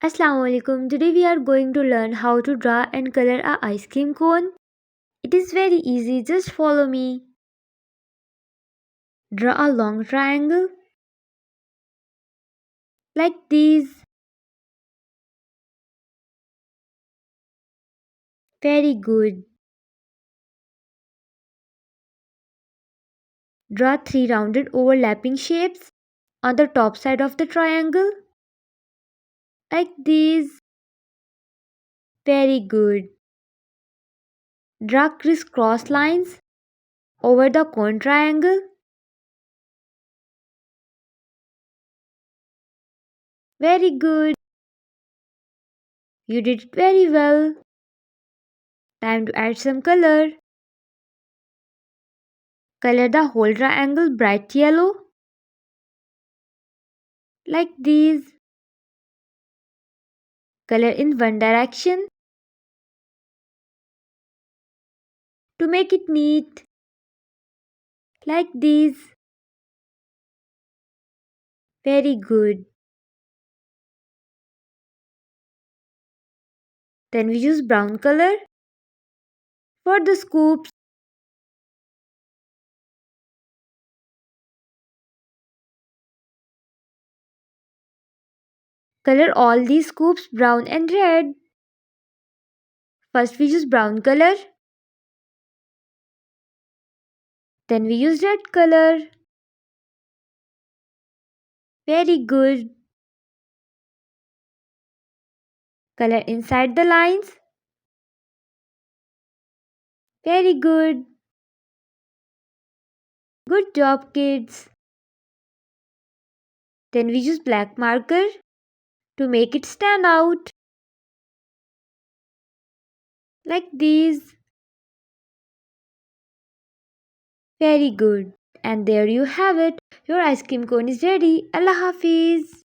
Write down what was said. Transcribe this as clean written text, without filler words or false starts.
Assalamu alaikum. Today we are going to learn how to draw and color a ice cream cone. It is very easy, just follow me. Draw a long triangle like this. Very good. Draw three rounded overlapping shapes on the top side of the triangle like this. Very good. Draw crisscross lines over the cone triangle. Very good. You did it very well. Time to add some color. Color the whole triangle bright yellow like this. Color in one direction to make it neat like this. Very good. Then we use brown color for the scoops. Color all these scoops brown and red. First we use brown color, then we use red color. Very good. Color inside the lines. Very good. Good job, kids. Then we use black marker to make it stand out like this. Very good. And there you have it. Your ice cream cone is ready. Allah Hafiz.